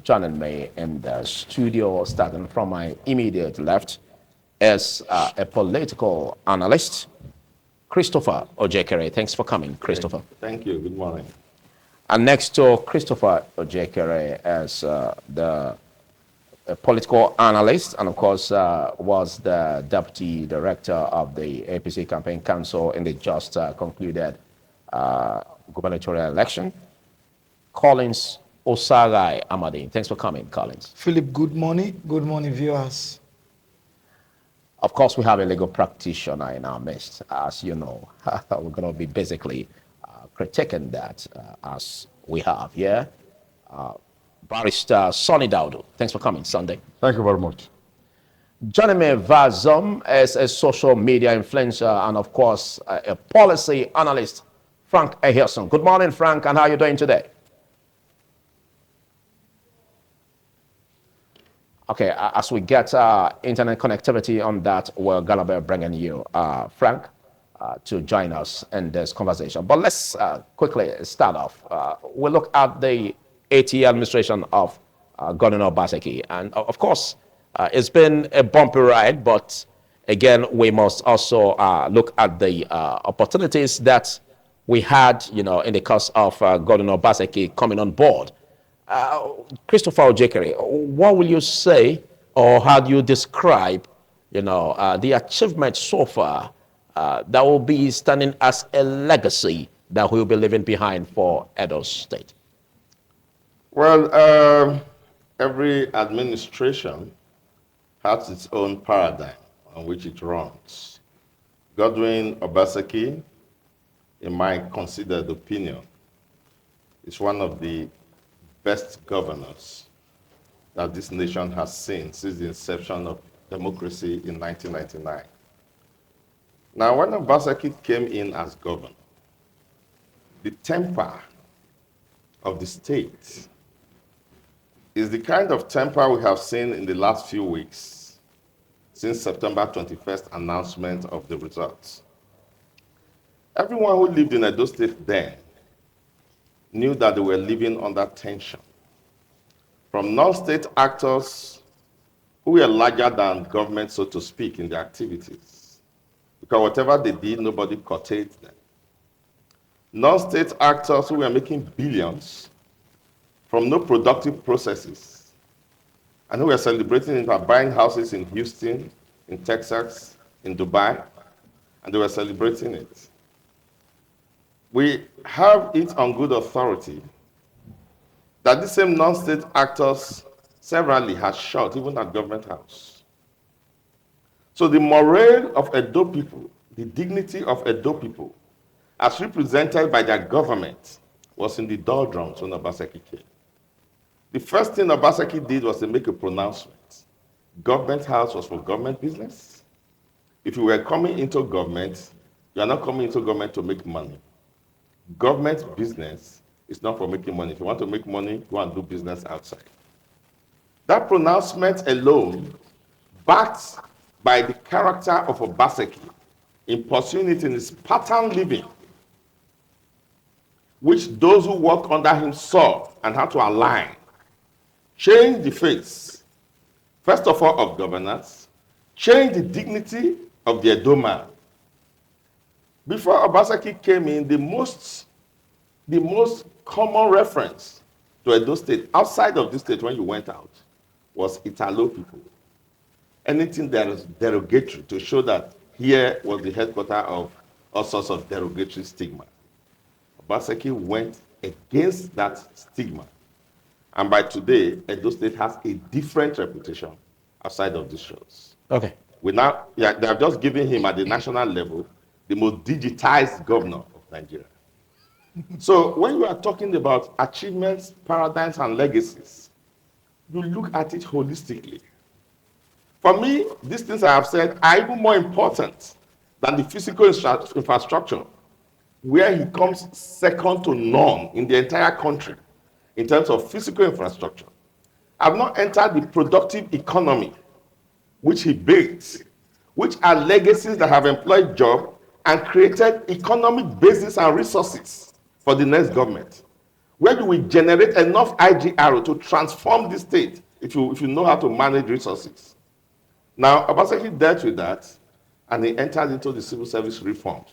Joining me in the studio, starting from my immediate left, is a political analyst, Christopher Ojekere. Thanks for coming, Christopher. Thank you. Good morning. And next to Christopher Ojekere is the political analyst, and of course was the deputy director of the APC Campaign Council in the just concluded gubernatorial election, Collins Osagai Amadi. Thanks for coming, Collins. Philip, good morning. Good morning, viewers. Of course, we have a legal practitioner in our midst, as you know. We're going to be basically critiquing that as we have here. Barrister Sonny Daudu. Thanks for coming, Sunday. Thank you very much. Joining me via is a social media influencer and, of course, a policy analyst, Frank Ehilson. Good morning, Frank, and how are you doing today? Okay, as we get internet connectivity on that, we're going to be bringing you, Frank, to join us in this conversation. But let's quickly start off. We'll look at the AT administration of Governor Obaseki. And of course, it's been a bumpy ride, but again, we must also look at the opportunities that we had, in the course of Governor Obaseki coming on board. Christopher Ojekere, what will you say, or how do you describe, the achievement so far that will be standing as a legacy that we'll be leaving behind for Edo State? Well, every administration has its own paradigm on which it runs. Godwin Obaseki, in my considered opinion, is one of the best governors that this nation has seen since the inception of democracy in 1999. Now, when Obaseki came in as governor, the temper of the state is the kind of temper we have seen in the last few weeks since September 21st announcement of the results. Everyone who lived in Edo State then knew that they were living under tension from non-state actors who were larger than government, so to speak, in their activities. Because whatever they did, nobody curtailed them. Non-state actors who were making billions from no productive processes, and who were celebrating it by buying houses in Houston, in Texas, in Dubai, and they were celebrating it. We have it on good authority that the same non-state actors severally has shot, even at Government House. So the morale of Edo people, the dignity of Edo people, as represented by their government, was in the doldrums when Obaseki came. The first thing Obaseki did was to make a pronouncement. Government House was for government business. If you were coming into government, you are not coming into government to make money. Government business is not for making money. If you want to make money, go and do business outside. That pronouncement alone, backed by the character of Obaseki in pursuing it in his pattern living, which those who worked under him saw and had to align, changed the face, first of all, of governance, changed the dignity of the Edo man. Before Obaseki came in, the most common reference to Edo State, outside of this state when you went out, was Italo people. Anything that is derogatory to show that here was the headquarters of all sorts of derogatory stigma. Obaseki went against that stigma. And by today, Edo State has a different reputation outside of these shows. Okay. They have just given him at the national level the most digitized governor of Nigeria. So when you are talking about achievements, paradigms, and legacies, you look at it holistically. For me, these things I have said are even more important than the physical infrastructure, where he comes second to none in the entire country in terms of physical infrastructure. I've not entered the productive economy, which he built, which are legacies that have employed jobs and created economic basis and resources for the next government. Where do we generate enough IGR to transform the state if you know how to manage resources? Now, Obaseki dealt with that, and he entered into the civil service reforms.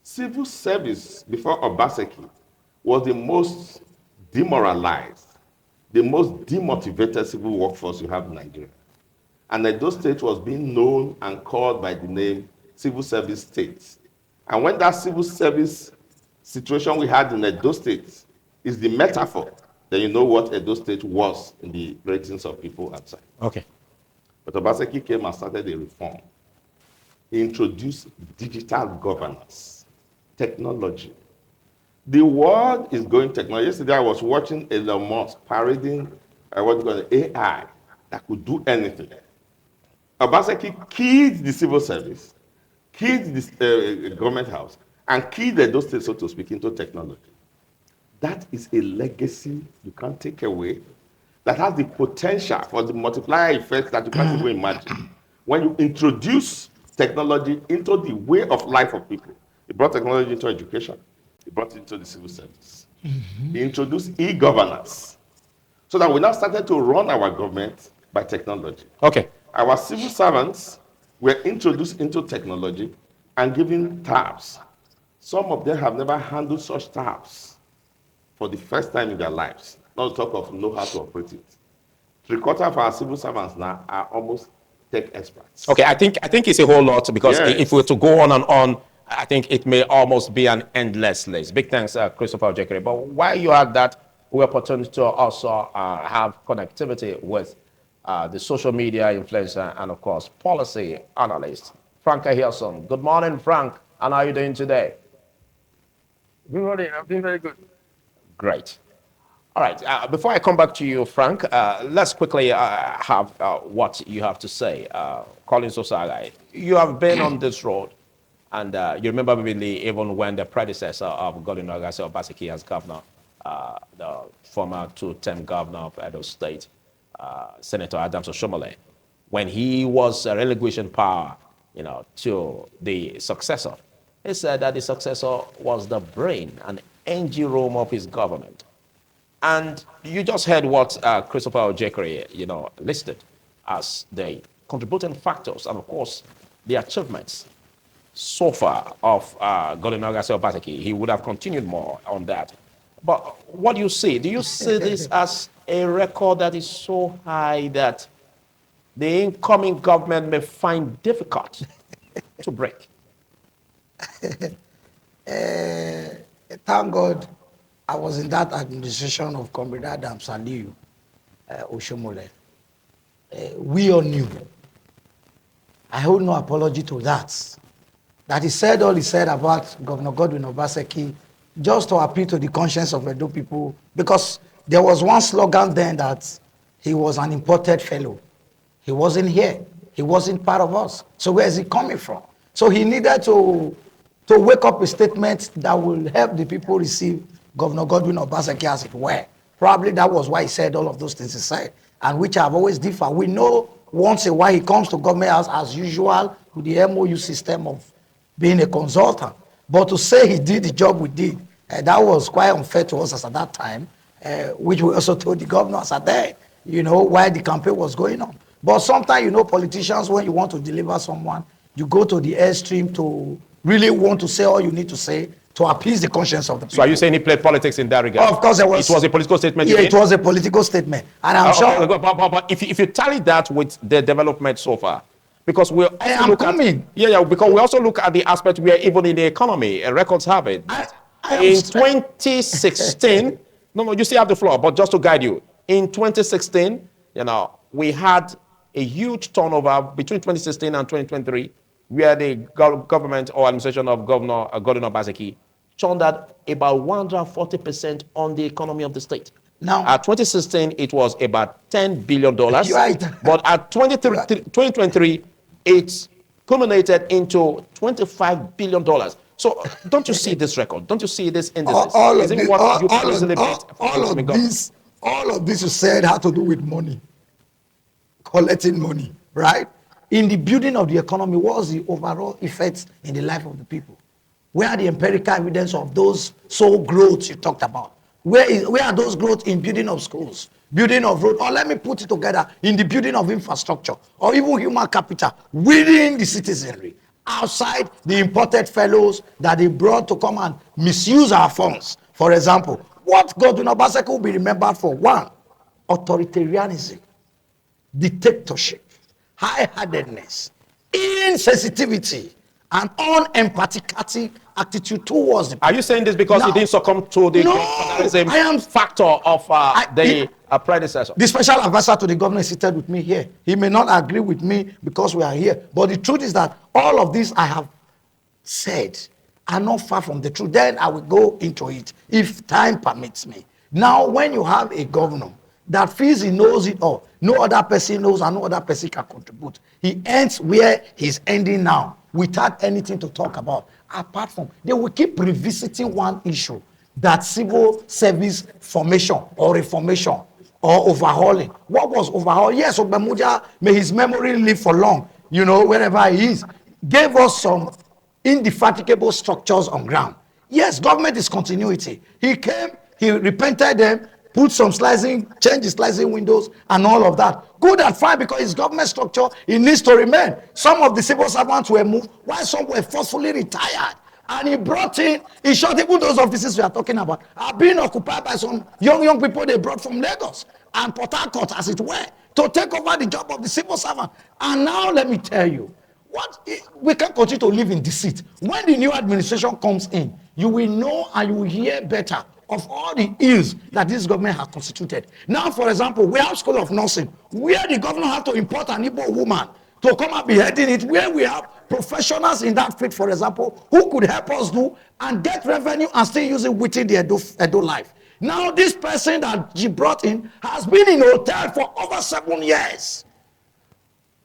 Civil service before Obaseki was the most demoralized, the most demotivated civil workforce you have in Nigeria. And Edo State was being known and called by the name civil service state. And when that civil service situation we had in Edo State is the metaphor, then you know what Edo State was in the ratings of people outside. Okay. But Obaseki came and started a reform. He introduced digital governance, technology. The world is going technology. Yesterday I was watching Elon Musk parading AI that could do anything. Obaseki keyed the civil service, keyed the government house, and keyed those states, so to speak, into technology. That is a legacy you can't take away, that has the potential for the multiplier effect that you can't even imagine. When you introduce technology into the way of life of people, he brought technology into education, he brought it into the civil service. He introduced e-governance, so that we now started to run our government by technology. Okay. Our civil servants were introduced into technology and given tabs. Some of them have never handled such tabs for the first time in their lives, not to talk of know how to operate it. 3/4 of our civil servants now are almost tech experts. Okay, I think it's a whole lot, because Yes. if we were to go on and on, I think it may almost be an endless list. Big thanks, Christopher Ojekere. But while you had that, we are opportunity to also have connectivity with the social media influencer and, of course, policy analyst, Frank Ahilson. Good morning, Frank. And how are you doing today? Good morning. I'm doing very good. Great. All right. Before I come back to you, Frank, let's quickly have what you have to say. Collins Osagai, you have been on this road, and you remember vividly even when the predecessor of Godwin Obaseki as governor, the former two-term governor of Edo State, Senator Adams Oshomole, when he was relinquishing power, to the successor, he said that the successor was the brain and engine room of his government. And you just heard what Christopher Ojekere, listed as the contributing factors and, of course, the achievements so far of Godwin Obaseki. He would have continued more on that. But what do you see? Do you see this as a record that is so high that the incoming government may find difficult to break? Thank God I was in that administration of Comrade Adams Aliyu Oshomole. We all knew. I hold no apology to that. That he said all he said about Governor Godwin Obaseki just to appeal to the conscience of Edo people, because there was one slogan then that he was an imported fellow. He wasn't here. He wasn't part of us. So where is he coming from? So he needed to wake up a statement that will help the people receive Governor Godwin Obaseki as it were. Probably that was why he said all of those things he said, and which have always differed. We know once in a while he comes to government house as usual with the MOU system of being a consultant. But to say he did the job we did, that was quite unfair to us as at that time, which we also told the governors at there, while the campaign was going on. But sometimes, politicians, when you want to deliver someone, you go to the extreme to really want to say all you need to say to appease the conscience of the people. So are you saying he played politics in that regard? Of course, it was a political statement. Yeah, it was a political statement. And I'm sure. Okay, but if you tally that with the development so far, because we because we also look at the aspect where even in the economy, records have it. In 2016, no, you still have the floor, but just to guide you, in 2016, we had a huge turnover between 2016 and 2023, where the government or administration of Governor Godwin Obaseki turned out about 140% on the economy of the state. Now, at 2016, it was about $10 billion. Right. But at 2023, it's culminated into $25 billion. So don't you see this record? Don't you see this indices? All of this you said had to do with money, collecting money, right? In the building of the economy, what was the overall effects in the life of the people? Where are the empirical evidence of those soul growths you talked about? Where are those growth in building of schools, building of road, or let me put it together in the building of infrastructure, or even human capital within the citizenry, outside the imported fellows that they brought to come and misuse our funds? For example, what Godwin Obaseki will be remembered for: one, authoritarianism, dictatorship, high-handedness, insensitivity, and unempathetic attitude towards the people. Are you saying this because Now, he didn't succumb to the no, godfatherism I am factor of the predecessor? The special advisor to the governor is seated with me here. He may not agree with me because we are here, but the truth is that all of this I have said are not far from the truth. Then I will go into it if time permits me. Now, when you have a governor that feels he knows it all, no other person knows and no other person can contribute, he ends where he's ending now without anything to talk about. Apart from, they will keep revisiting one issue, that civil service formation or reformation or overhauling. What was overhaul? Yes, Obamudia, may his memory live for long, you know, wherever he is, gave us some indefatigable structures on ground. Yes, government is continuity. He came, he repented them, put some slicing, changed the slicing windows and all of that. Good and fine, because it's government structure, it needs to remain. Some of the civil servants were moved, while some were forcefully retired. And he brought in short, even those offices we are talking about are being occupied by some young people they brought from Lagos and Port Harcourt, as it were, to take over the job of the civil servant. And now let me tell you, we can't continue to live in deceit. When the new administration comes in, you will know and you will hear better of all the ills that this government has constituted. Now, for example, we have School of Nursing, where the governor had to import an Igbo woman to come and be heading it, where we have professionals in that field, for example, who could help us do and get revenue and still use it within the Edo life. Now, this person that she brought in has been in a hotel for over 7 years,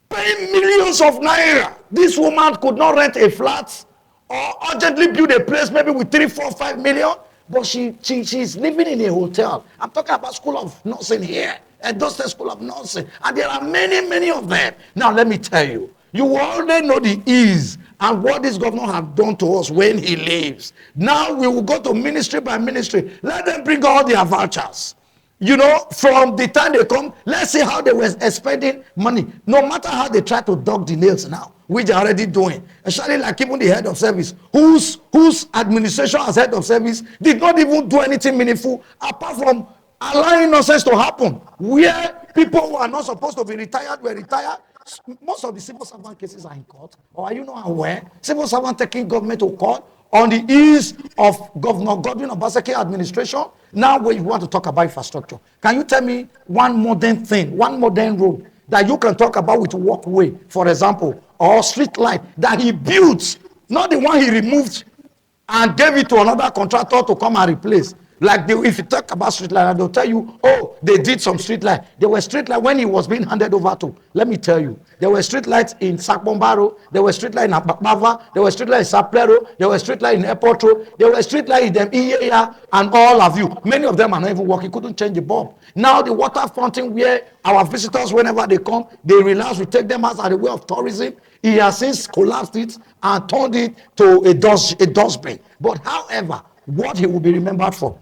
paying millions of naira. This woman could not rent a flat or urgently build a place maybe with 3, 4, 5 million, but she's living in a hotel. I'm talking about School of Nursing here, Edo State School of Nursing, and there are many of them. Now let me tell you, you already know the ease and what this governor has done to us when he leaves. Now we will go to ministry by ministry. Let them bring all their vouchers. You know, from the time they come, let's see how they were spending money. No matter how they try to dog the nails now, which they're already doing. Especially like even the head of service, whose administration as head of service did not even do anything meaningful apart from allowing nonsense to happen. Where people who are not supposed to be retired were retired. Most of the civil servant cases are in court. Or are you not aware? Civil servant taking government to court on the ease of Governor Godwin Obaseki administration. Now we want to talk about infrastructure. Can you tell me one modern thing, one modern road that you can talk about with walkway, for example, or street light that he built, not the one he removed and gave it to another contractor to come and replace? Like if you talk about street light, they'll tell you, oh, they did some street light. There were street light when he was being handed over to. Let me tell you, there were street lights in Sakbombaro, there were street light in Ababa, there were street light in Saplero, there were street light in Airport Road, there were street light in them Iyeya, and all of you. Many of them are not even working, couldn't change the bulb. Now the water fountain where our visitors, whenever they come, they realize we take them as a way of tourism. He has since collapsed it and turned it to a dustbin. But however, what he will be remembered for,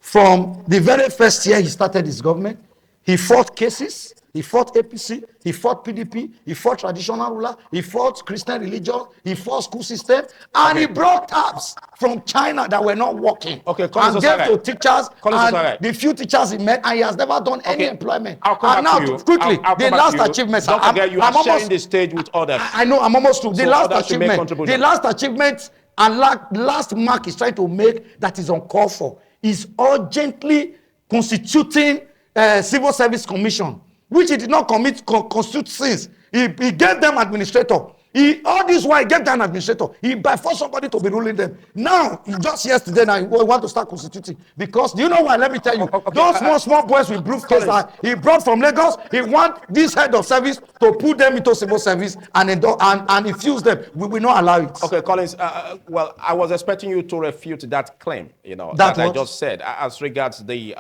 from the very first year he started his government, he fought cases, he fought APC, he fought PDP, he fought traditional ruler, he fought Christian religion, he fought school system, and he brought taps from China that were not working. Okay, and gave to teachers, and the few teachers he met, and he has never done any employment. I'll come back to you. Quickly, the last achievement. Don't forget, you are sharing the stage with others. I know, I'm almost through. The last achievement and last mark he's trying to make that is uncalled for is urgently constituting civil service commission, which he did not constitute since. He gave them administrator. All this while he gave them administrator. He by force somebody to be ruling them. Now, just yesterday, now he want to start constituting. Because, do you know why? Let me tell you. Those small boys with briefcase that he brought from Lagos, he want this head of service to put them into civil service and infuse them. We will not allow it. Okay, Collins, well, I was expecting you to refute that claim, you know, that I just said, as regards the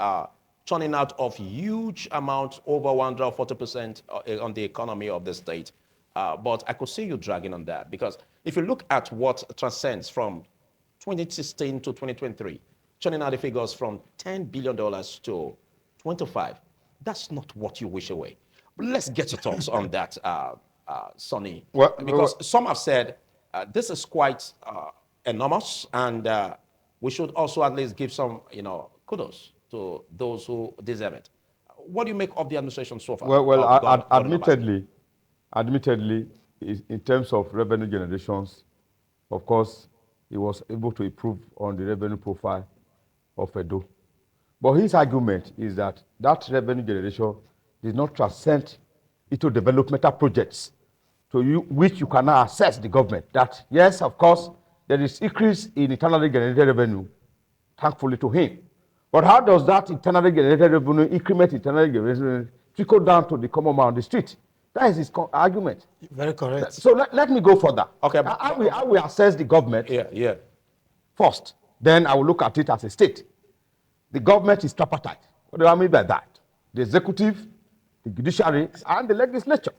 churning out of huge amounts, over 140% on the economy of the state. But I could see you dragging on that, because if you look at what transcends from 2016 to 2023, churning out the figures from $10 billion to 25. That's not what you wish away. But let's get your thoughts on that, Sonny. Because some have said this is quite enormous, and we should also at least give some, kudos to those who deserve it. What do you make of the administration so far? Admittedly, in terms of revenue generations, of course, he was able to improve on the revenue profile of Edo. But his argument is that that revenue generation did not transcend into developmental projects which you can now assess the government. That, yes, of course, there is increase in internally generated revenue, thankfully to him. But how does that internally generated revenue, increment internally generated revenue, trickle down to the common man on the street? That is his argument. Very correct. So let me go further. Okay. How we assess the government first. Then I will look at it as a state. The government is tripartite. What do I mean by that? The executive, the judiciary, and the legislature.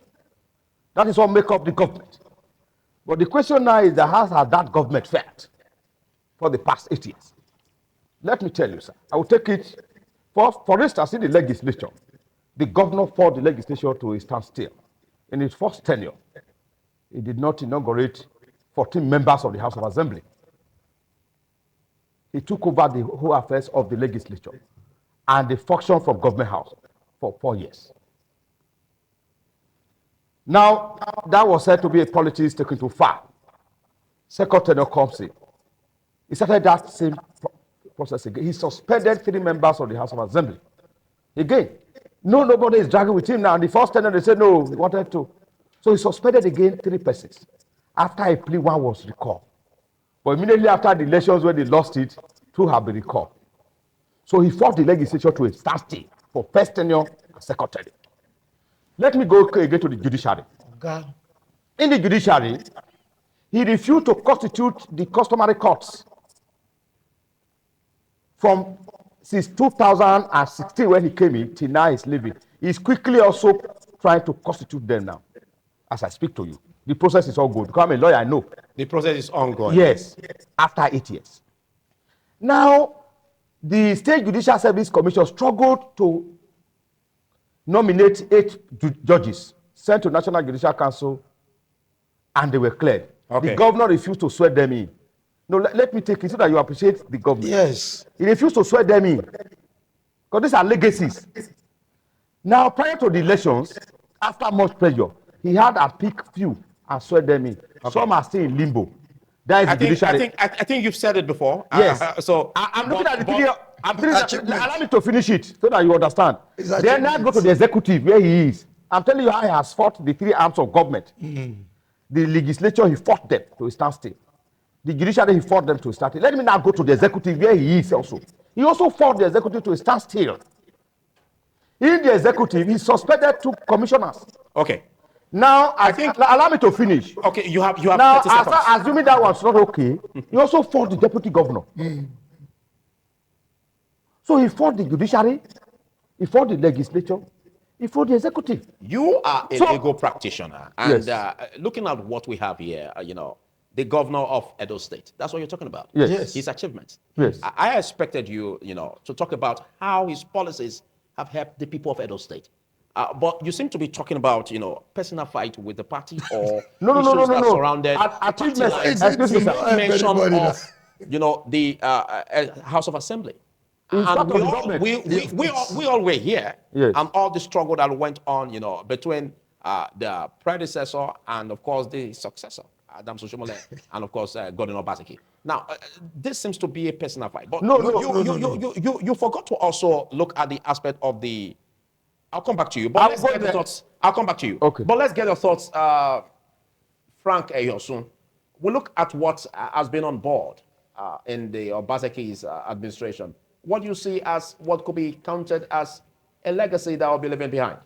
That is what makes up the government. But the question now is how has that government fared for the past 8 years? Let me tell you, sir. I will take it, for instance, in the legislature. The governor forced the legislature to a standstill. In his first tenure, he did not inaugurate 14 members of the House of Assembly. He took over the whole affairs of the legislature and the function from government house for 4 years. Now, that was said to be a politics taken too far. Second tenure comes in. He started that same process again. He suspended 3 members of the House of Assembly. Again, nobody is dragging with him now. In the first tenure, they said no, he wanted to. So he suspended again 3 persons. After a plea, 1 was recalled. But immediately after the elections, when they lost it, 2 have been recalled. So he forced the legislature to a standstill for first tenure and second tenure. Let me go again to the judiciary. Okay. In the judiciary, he refused to constitute the customary courts since 2016 when he came in till now he's leaving. He's quickly also trying to constitute them now. As I speak to you, the process is all good. Because I'm a lawyer, I know. The process is ongoing. Yes, after 8 years. Now, the State Judicial Service Commission struggled to nominate 8 judges sent to National Judicial Council, and they were cleared. Okay. The governor refused to swear them in. No, let me take it so that you appreciate the government. Yes. He refused to swear them in. Because these are legacies. Now, prior to the elections, after much pressure, he had a pick few and swear them in. Okay. Some are still in limbo. That is the judiciary. I think you've said it before. Yes. I'm looking at the video. Allow me to finish it so that you understand. Then now go to the executive where he is. I'm telling you how he has fought the 3 arms of government. The legislature, he fought them to a standstill. The judiciary, he fought them to a standstill. Let me now go to the executive where he is also. He also fought the executive to a standstill. In the executive, he suspended 2 commissioners. Okay. Now, allow me to finish. Okay, you have now, 30 seconds. Assuming that was not okay, he also fought the deputy governor. So he fought the judiciary, he fought the legislature, he fought the executive. You are a legal practitioner, and looking at what we have here, the governor of Edo State, that's what you're talking about. Yes. His achievements. Yes. I expected you, to talk about how his policies have helped the people of Edo State. But you seem to be talking about, personal fight with the party or issues that surrounded achievements. Excuse me, sir. Mention of, the House of Assembly. And we all were here, yes, and all the struggle that went on, between the predecessor and, of course, the successor, Adams Oshomole, and, of course, Gordon Obaseki. Now, this seems to be a personal fight, but you forgot to also look at the aspect of the. I'll come back to you, but let's get your thoughts. I'll come back to you. Okay. But let's get your thoughts, Frank Eyosun. We look at what has been on board in the Obaseki's administration. What do you see as what could be counted as a legacy that will be leaving behind?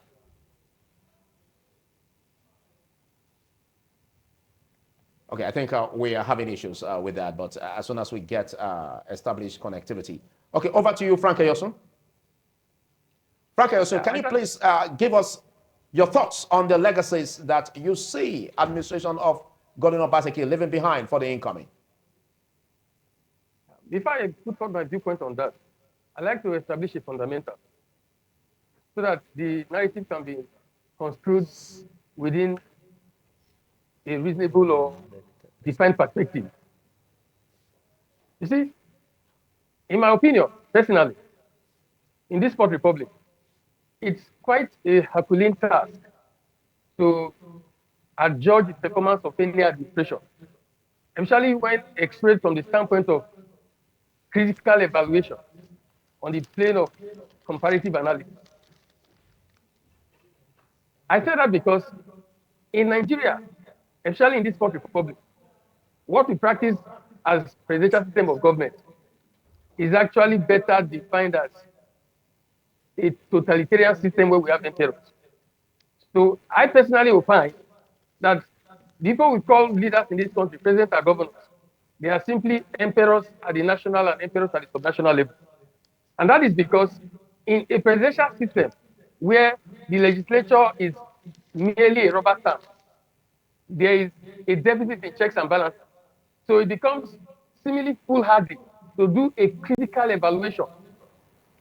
Okay, I think we are having issues with that, but as soon as we get established connectivity. Okay, over to you, Frank Eyosun. Frank Eyosun, can you please give us your thoughts on the legacies that you see administration of Gordon Obaseki leaving behind for the incoming? Before I put forth my viewpoint on that, I'd like to establish a fundamental so that the narrative can be construed within a reasonable or defined perspective. You see, in my opinion, personally, in this Fourth Republic, it's quite a Herculean task to adjudge the performance of any administration, especially when expressed from the standpoint of critical evaluation on the plane of comparative analysis. I say that because in Nigeria, especially in this Fourth Republic, what we practice as presidential system of government is actually better defined as a totalitarian system where we have emperors. So I personally opine that people we call leaders in this country, presidents and governors, they are simply emperors at the national and emperors at the subnational level. And that is because in a presidential system where the legislature is merely a rubber stamp, there is a deficit in checks and balances. So it becomes seemingly foolhardy to do a critical evaluation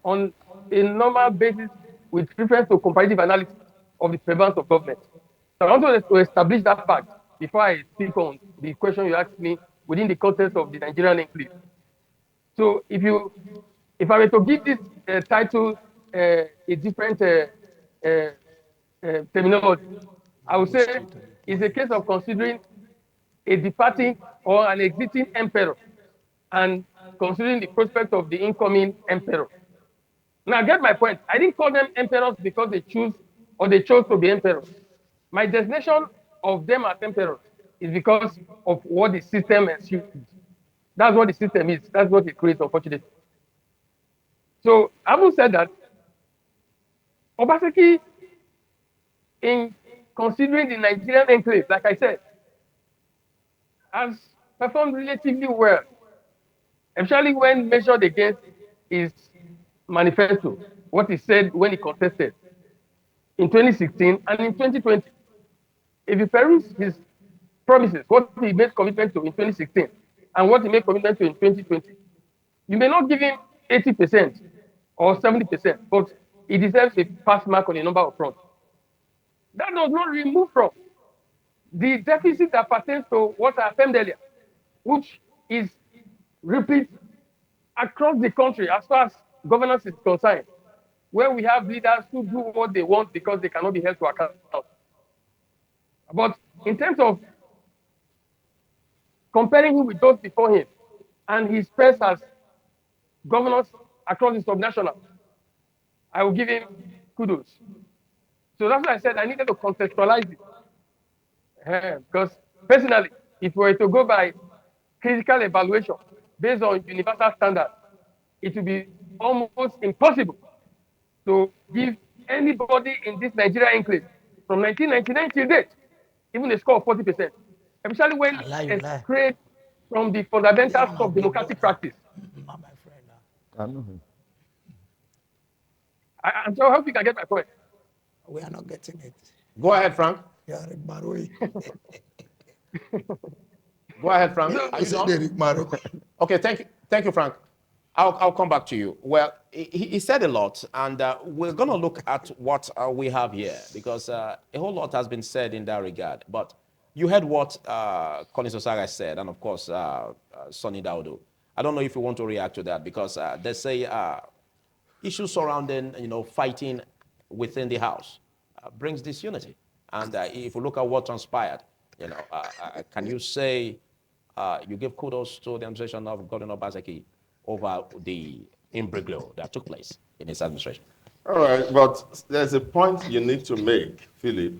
on a normal basis with reference to comparative analysis of the prevalence of government. So I want to establish that fact before I speak on the question you asked me within the context of the Nigerian enclave. So if I were to give this title a different terminology, I would say it's a case of considering a departing or an exiting emperor and considering the prospect of the incoming emperor. Now, get my point. I didn't call them emperors because they chose to be emperors. My designation of them as emperors is because of what the system ensues. That's what the system is. That's what it creates, unfortunately. So, having said that, Obaseki, in considering the Nigerian enclave, like I said, has performed relatively well, especially when measured against his manifesto, what he said when he contested in 2016 and in 2020. If you peruse his promises, what he made commitment to in 2016 and what he made commitment to in 2020, you may not give him 80% or 70%, but he deserves a pass mark on a number of fronts. That does not remove from the deficit that pertains to what I affirmed earlier, which is repeat across the country as far as governance is concerned, where we have leaders who do what they want because they cannot be held to account. But in terms of comparing him with those before him and his peers as governors across the subnational, I will give him kudos. So that's why I said I needed to contextualize it. Because personally, if we were to go by critical evaluation based on universal standards, it would be almost impossible to give anybody in this Nigeria enclave from 1999 till date even a score of 40%, especially when it's straight from the fundamentals of democratic practice. Not my friend. I know him. I'm sure I hope you can get my point. We are not getting it. Go ahead, Frank. You are Rick Maroi. Go ahead, Frank. You Are you said done? Rick Maroi. Okay, thank you, Frank. I'll come back to you. Well, he said a lot, and we're going to look at what we have here because a whole lot has been said in that regard. But you heard what Collins Osaga said, and of course, Sonny Daudo. I don't know if you want to react to that because they say issues surrounding, fighting within the House brings disunity. And if you look at what transpired, can you say you give kudos to the administration of Governor Obaseki over the imbroglio that took place in his administration? All right, but there's a point you need to make, Philip,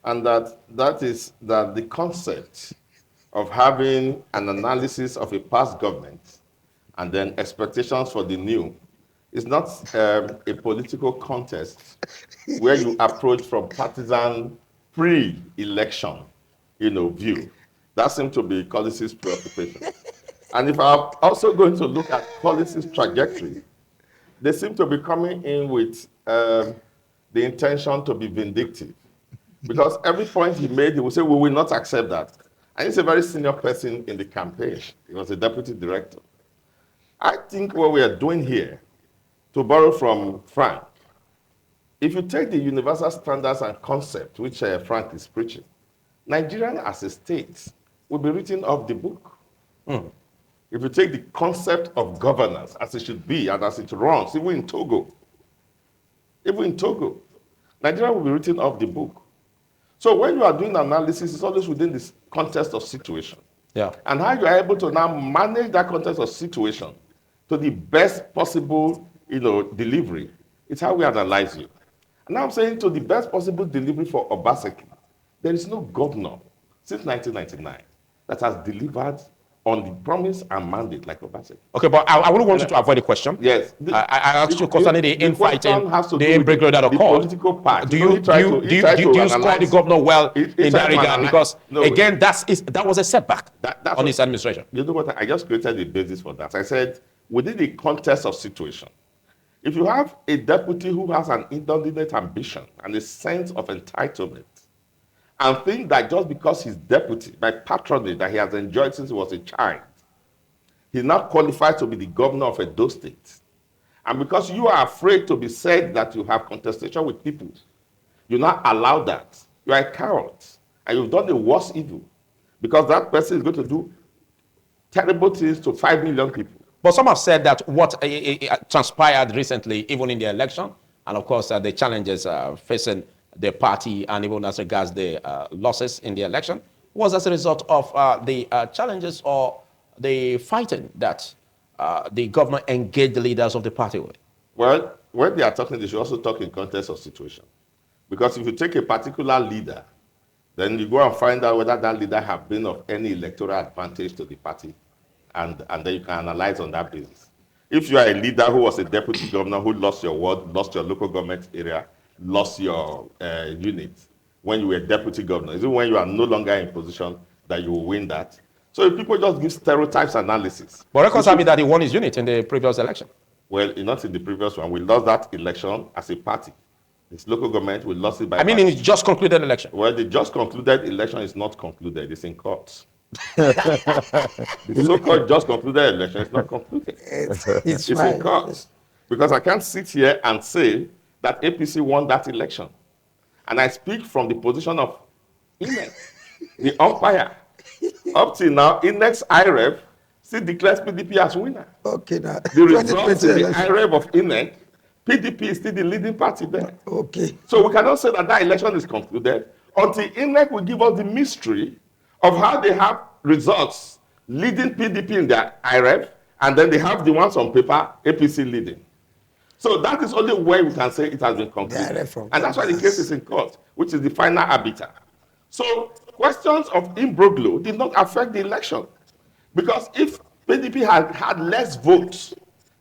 and that is that the concept of having an analysis of a past government and then expectations for the new is not a political contest where you approach from partisan pre-election, view. That seems to be Collins's preoccupation. And if I'm also going to look at Collins's trajectory, they seem to be coming in with the intention to be vindictive. Because every point he made, he would say, we will not accept that. And he's a very senior person in the campaign. He was a deputy director. I think what we are doing here, to borrow from Frank, if you take the universal standards and concept which Frank is preaching, Nigeria as a state will be written off the book. If you take the concept of governance as it should be and as it runs, even in Togo, Nigeria will be written off the book. So when you are doing analysis, it's always within this context of situation. Yeah. And how you are able to now manage that context of situation to the best possible, delivery. It's how we analyze you. And now I'm saying to the best possible delivery for Obaseki, there is no governor since 1999 that has delivered on the promise and mandate like Obaseki. Okay, but I wouldn't want you to avoid the question. Yes. I asked you concerning the infighting, the inbreak that the occurred. political part. Do you score the governor well in that regard? Because again, that was a setback on his administration. You know what? I just created the basis for that. I said, within the context of situation, if you have a deputy who has an inordinate ambition and a sense of entitlement, and think that just because he's deputy, by patronage that he has enjoyed since he was a child, he's not qualified to be the governor of Edo State. And because you are afraid to be said that you have contestation with people, you not allow that. You are a coward, and you've done the worst evil, because that person is going to do terrible things to 5 million people. But some have said that what transpired recently, even in the election, and of course the challenges facing the party and even as regards the losses in the election, was as a result of the challenges or the fighting that the government engaged the leaders of the party with. Well, when they are talking, they should also talk in context of situation. Because if you take a particular leader, then you go and find out whether that leader has been of any electoral advantage to the party, and then you can analyze on that basis. If you are a leader who was a deputy governor who lost your ward, lost your local government area, lost your unit when you were deputy governor, is it when you are no longer in position that you will win that? So if people just give stereotypes analysis. But records tell me that he won his unit in the previous election. Well, not in the previous one. We lost that election as a party. This local government, we lost it by in the just concluded election. Well, the just concluded election is not concluded. It's in court. The so-called just concluded election is not concluded. It's in court. Because I can't sit here and say that APC won that election. And I speak from the position of INEC, the umpire. Up till now, INEC's IREF still declares PDP as winner. Okay, now. The results in the IREF of INEC, PDP is still the leading party there. Okay. So we cannot say that that election is concluded until INEC will give us the mystery of how they have results leading PDP in their IREF, and then they have the ones on paper, APC leading. So that is only where we can say it has been concluded. And that's why the case is in court, which is the final arbiter. So questions of imbroglio did not affect the election. Because if PDP had less votes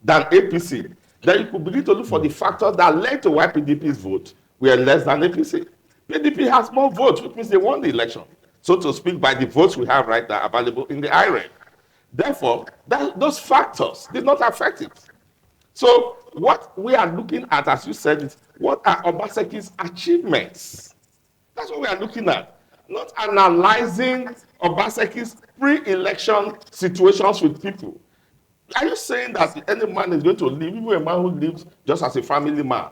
than APC, then you could begin to look for the factors that led to why PDP's vote were less than APC. PDP has more votes, which means they won the election, so to speak, by the votes we have right now available in the IREF. Therefore, those factors did not affect it. So what we are looking at, as you said, is what are Obaseki's achievements? That's what we are looking at. Not analyzing Obaseki's pre-election situations with people. Are you saying that any man is going to live, even a man who lives just as a family man,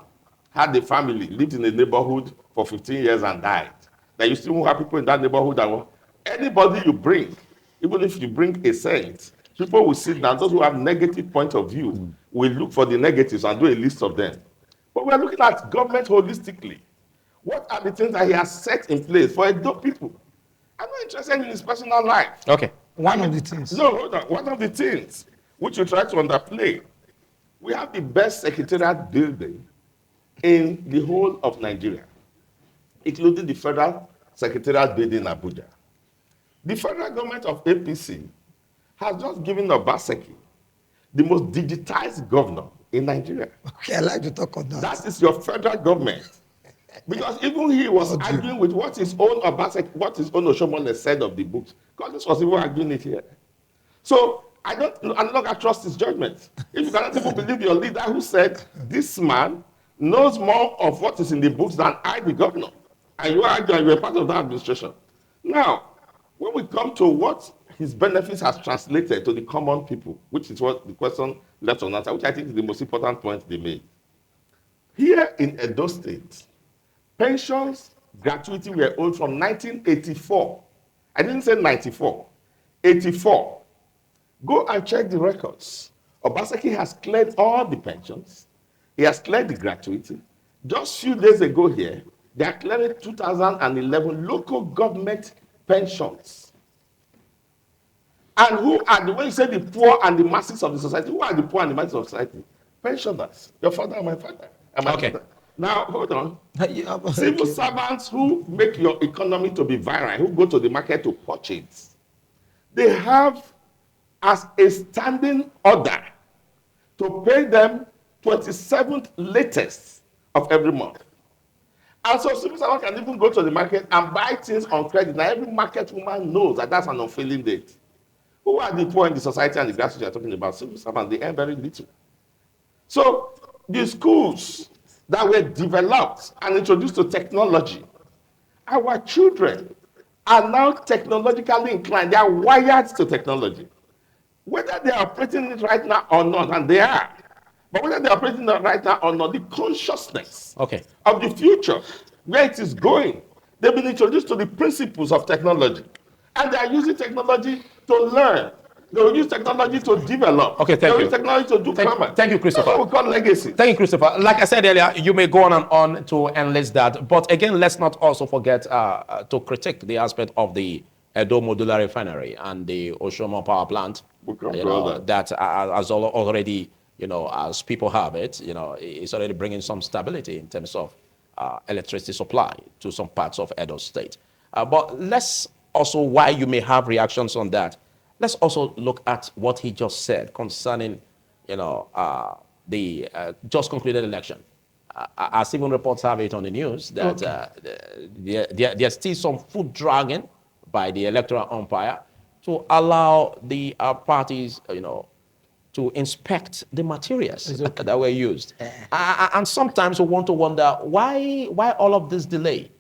had a family, lived in a neighborhood for 15 years and died, that you still won't have people in that neighborhood that will, anybody you bring, even if you bring a saint, people will sit down, those who have negative point of view will look for the negatives and do a list of them. But we are looking at government holistically. What are the things that he has set in place for Edo people? I'm not interested in his personal life. Okay. One of the things. No, hold on. One of the things which you try to underplay. We have the best secretariat building in the whole of Nigeria, including the federal secretariat building in Abuja. The federal government of APC has just given Obaseki the most digitized governor in Nigeria. Okay, I like to talk on that. That is your federal government. Because even he was arguing with what his own Obaseki, what his own Oshomole said of the books. God, this was even arguing it here. So I no longer trust his judgment. If you cannot even believe your leader who said, this man knows more of what is in the books than I, the governor. And you are arguing, you're part of that administration. Now, when we come to what his benefits has translated to the common people, which is what the question left unanswered, which I think is the most important point they made. Here in Edo State, pensions, gratuity were owed from 1984. I didn't say 94, 84. Go and check the records. Obaseki has cleared all the pensions. He has cleared the gratuity. Just few days ago here, they are clearing 2011 local government pensions. And who are the, when you say the poor and the masses of the society, who are the poor and the masses of society? Pensioners. Your father and my father. And my Okay. father. Now, hold on. Civil servants who make your economy to be viral, who go to the market to purchase, they have as a standing order to pay them 27th latest of every month. And so civil servants can even go to the market and buy things on credit. Now every market woman knows that that's an unfailing date. Who are the poor in the society and the grassroots you're talking about? Civil servants, they earn very little. So the schools that were developed and introduced to technology, our children are now technologically inclined. They are wired to technology. Whether they are operating it right now or not, and they are, but whether they are operating it right now or not, the consciousness of the future, where it is going, they've been introduced to the principles of technology. And they are using technology to learn. They will use technology to develop. Okay, they thank will you. use technology to do commerce. Thank you, Christopher. That's what we call legacy. Thank you, Christopher. Like I said earlier, you may go on and on to enlist that. But again, let's not also forget to critique the aspect of the Edo Modular Refinery and the Oshomo Power Plant. That has already, as people have it, it's already bringing some stability in terms of electricity supply to some parts of Edo State. But let's also, why you may have reactions on that, let's also look at what he just said concerning, the just concluded election. As even reports have it on the news that there's still some foot dragging by the electoral umpire to allow the parties, to inspect the materials that were used. And sometimes we want to wonder why all of this delay,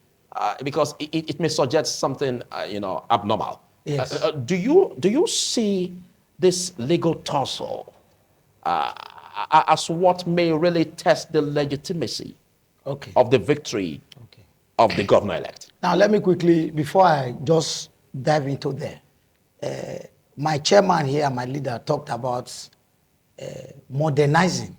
because it may suggest something, abnormal. Yes. Do you see this legal tussle as what may really test the legitimacy of the victory of the governor-elect? Now, let me quickly, before I just dive into there, my chairman here, my leader, talked about modernizing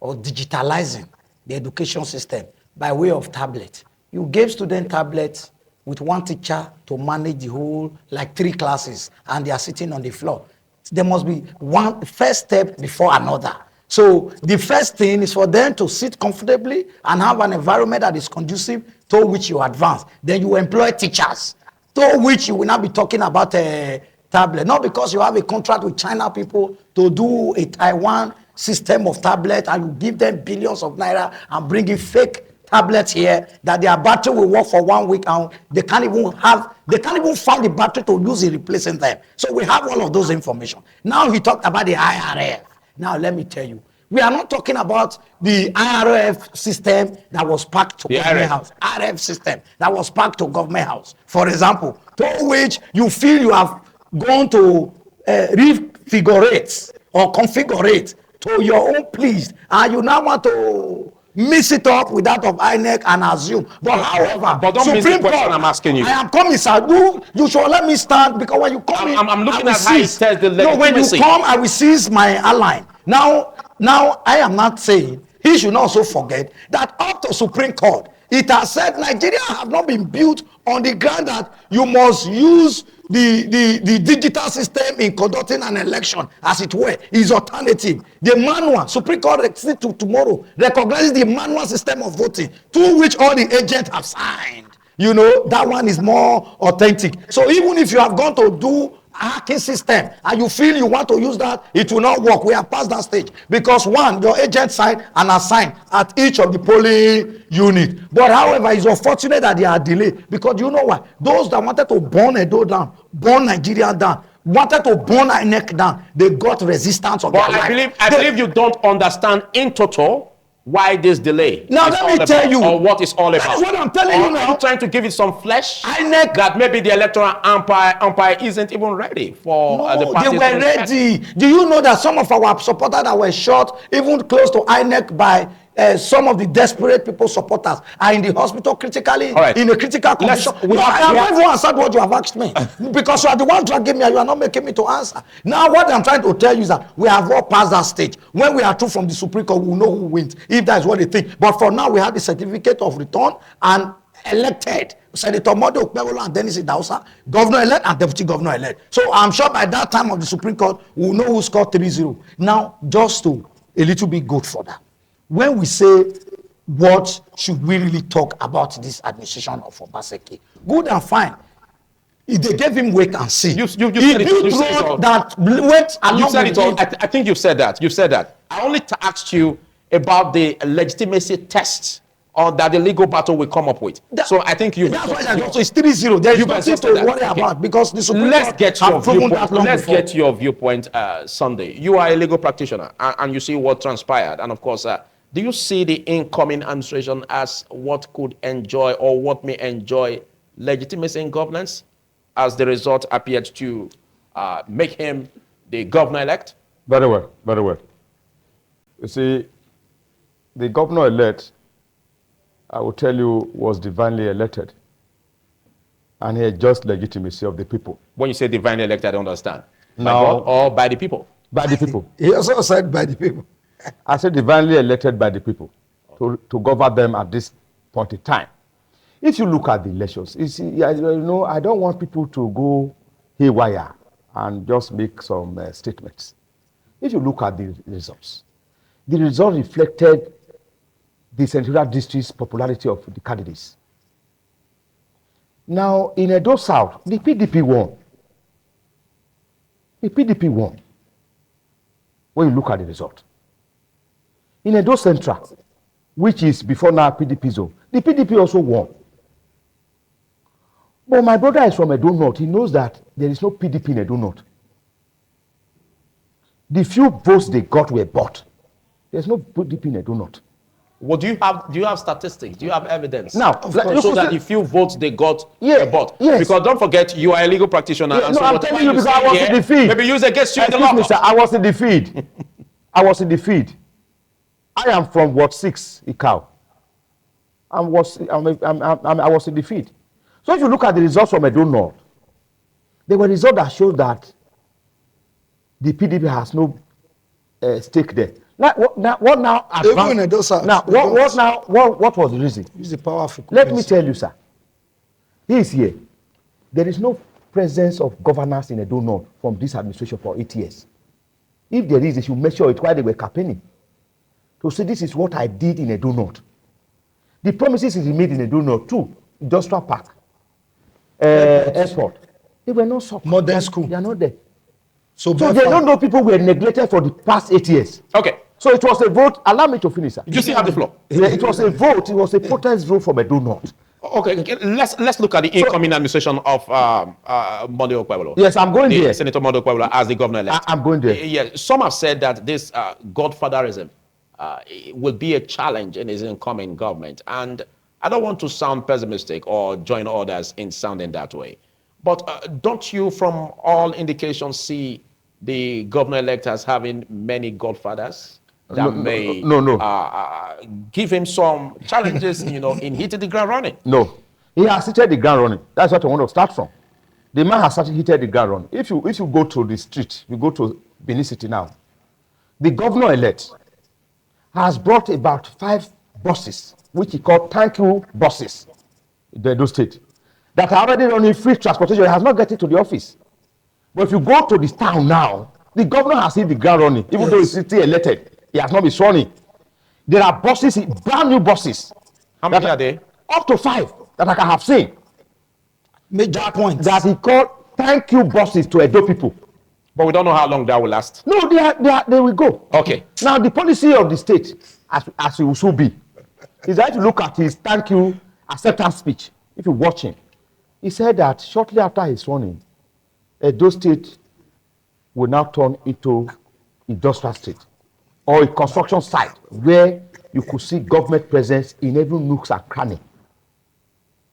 or digitalizing the education system by way of tablet. You gave student tablets with one teacher to manage the whole, like 3 classes, and they are sitting on the floor. There must be one first step before another. So the first thing is for them to sit comfortably and have an environment that is conducive to which you advance. Then you employ teachers to which you will not be talking about a tablet. Not because you have a contract with China people to do a Taiwan system of tablet and you give them billions of naira and bring in fake tablets here that their battery will work for 1 week and they can't even find the battery to use in replacing them. So we have all of those information. Now he talked about the IRF. Now let me tell you, we are not talking about the IRF system that was packed to government house. IRF system that was packed to government house. For example, to which you feel you have gone to refigurate or configurate to your own pleased, and you now want to mix it up with that of INEC and assume. But however, but don't miss the question I'm asking you. I am coming, sir. You should let me start, because when you come in, I'm looking at how it says the legitimacy. No, when you come, I will seize my align. Now I am not saying he should not also forget that up to Supreme Court, it has said Nigeria have not been built on the ground that you must use the digital system in conducting an election, as it were, is alternative. The manual, Supreme Court to tomorrow recognizes the manual system of voting, to which all the agents have signed. That one is more authentic. So even if you have gone to do hacking system and you feel you want to use that, it will not work. We are past that stage, because one, your agent signed and assigned at each of the polling unit. But however, it's unfortunate that they are delayed, because you know what? Those that wanted to burn Edo down, burn Nigeria down, wanted to burn INEC down, they got resistance of their life. I believe you don't understand in total why this delay Now is let all me tell about, you. or what it's all about. That's what I'm telling Or you are now. trying to give it some flesh INEC that maybe the electoral umpire isn't even ready for the No, parties they to were inspect? ready. Do you know that some of our supporters that were shot, even close to INEC by some of the desperate people supporters, are in the hospital critically, All right. in a critical condition? We No, have- I have we not have- even answered what you have asked me because you are the one dragging me and you are not making me to answer. Now, what I'm trying to tell you is that we have all passed that stage. When we are through from the Supreme Court, we will know who wins, if that is what they think. But for now, we have the certificate of return and elected Senator Mode Okpebholo and Dennis Idausa, governor-elect and deputy governor-elect. So I'm sure by that time of the Supreme Court, we'll know who scored 3-0. Now, just to a little bit go further. When we say what should we really talk about this administration of Obaseki, good and fine. If they gave him wait and see. You He said it, built you said it all. road that went along You said with it all. him. I think you've said that. You've said that. I only asked you about the legitimacy test or that the legal battle will come up with. So I think you've That's why exhausted also it's 3-0. There is You've nothing exhausted to that. worry Okay. about because the Supreme Let's Court get your have proven viewpoint. that long Let's before. get your viewpoint, Sunday. You are a legal practitioner, and you see what transpired. And of course, do you see the incoming administration as what could enjoy or what may enjoy legitimacy in governance, as the result appeared to make him the governor-elect? Very well, very well. You see, the governor-elect, I will tell you, was divinely elected. And he had just legitimacy of the people. When you say divinely elected, I don't understand. By No. God or by the people? By the people. He also said by the people. I said divinely elected by the people to govern them at this point in time. If you look at the elections, you see, you know, I don't want people to go haywire and just make some statements. If you look at the results reflected the Central District's popularity of the candidates. Now, in Edo South, the PDP won. The PDP won. When you look at the result. In Edo Central, which is before now PDP zone, the PDP also won. But my brother is from Edo North. He knows that there is no PDP in Edo North. The few votes they got were bought. There's no PDP in Edo North. What do you have statistics? Do you have evidence? Now, so that the few votes they got Yeah, were bought. yes. Because don't forget, you are a legal practitioner. Yeah, and no, so I'm whatever telling you because I say was here in the feed. Maybe used against you in the Excuse me, sir, lockup. I was in the feed. I was in the feed. I am from Ward 6, Ikao. I was in the feed. So if you look at the results from Edo North, there were results that showed that the PDP has no stake there. What now? Even in Edo South, Now, they what was the reason? Use the power of Let me tell you, sir. He is here. There is no presence of governors in Edo North from this administration for 8 years. If there is, they should measure it while they were campaigning. To say this is what I did in Edo North. The promises he made in Edo North too, Industrial Park, airport, they were not so. Modern school. They are not there. So So they don't know people were neglected for the past 8 years. Okay. So it was a vote. Allow me to finish, sir. You still have the floor. Yeah, it was a vote. It was a protest vote from Edo North. Okay. Let's look at the incoming administration of Mode Okpebholo. Yes, I'm going there. Senator Mode Okpebholo as the governor-elect. I'm going there. Yeah. Some have said that this godfatherism will be a challenge in his incoming government, and I don't want to sound pessimistic or join others in sounding that way. But don't you, from all indications, see the governor-elect as having many godfathers that may give him some challenges, in hitting the ground running? No, he has hit the ground running. That's what I want to start from. The man has started hit the ground running. If you go to the street, you go to Benin City now, the governor-elect has brought about 5 buses, which he called thank you buses, in the Edo State, that are already running free transportation. He has not gotten to the office. But if you go to this town now, the governor has hit the ground running, even though he's still elected. He has not been sworn in. There are buses, brand new buses. How many are there? Up to 5 that I have seen. major points. That he called thank you buses to Edo people. But we don't know how long that will last. No, they will go. Okay. Now, the policy of the state, as it should be, is that if you look at his thank you acceptance speech, if you watch him, he said that shortly after his sworn in, Edo State will now turn into industrial state or a construction site where you could see government presence in every nooks and cranny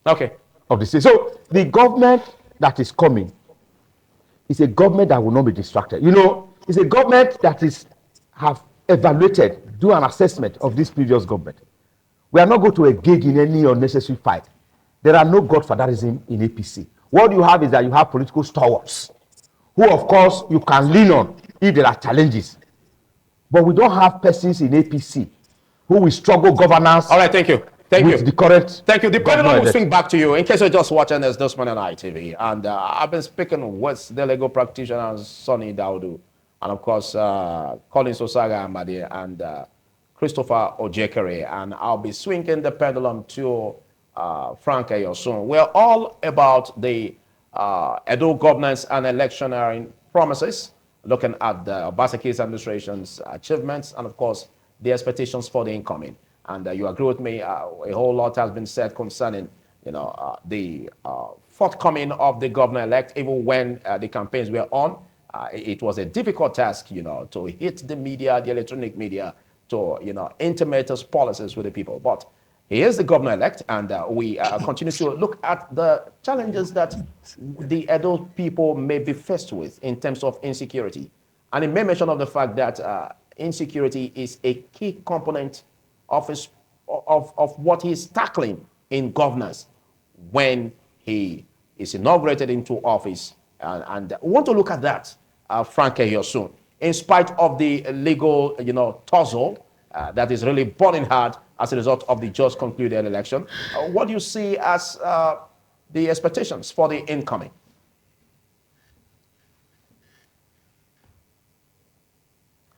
Okay. of the state. So the government that is coming is a government that will not be distracted. You know, it's a government that have evaluated, do an assessment of this previous government. We are not going to engage in any unnecessary fight. There are no godfatherism in APC. What you have is that you have political stalwarts, who of course you can lean on if there are challenges. But we don't have persons in APC who will struggle governance. All right, thank you. Thank with you. the correct. Thank you. The pendulum will governor-elect. swing back to you. In case you're just watching us this morning on ITV, and I've been speaking with the legal practitioner Sonny Daudu, and of course Colin Sosaga Amadi and Christopher Ojekere, and I'll be swinging the pendulum to Frank Ayosun. We're all about the Edo governance and electioneering promises, looking at the Obaseki's administration's achievements, and of course the expectations for the incoming. And you agree with me, a whole lot has been said concerning, the forthcoming of the governor-elect. Even when the campaigns were on, it was a difficult task, to hit the media, the electronic media, to, intimate his policies with the people. But he is the governor-elect, and we continue to look at the challenges that the adult people may be faced with in terms of insecurity. And he made mention of the fact that insecurity is a key component of what he's tackling in governance when he is inaugurated into office. And we want to look at that, Frank, here soon. In spite of the legal, tussle that is really burning hard as a result of the just concluded election, what do you see as the expectations for the incoming?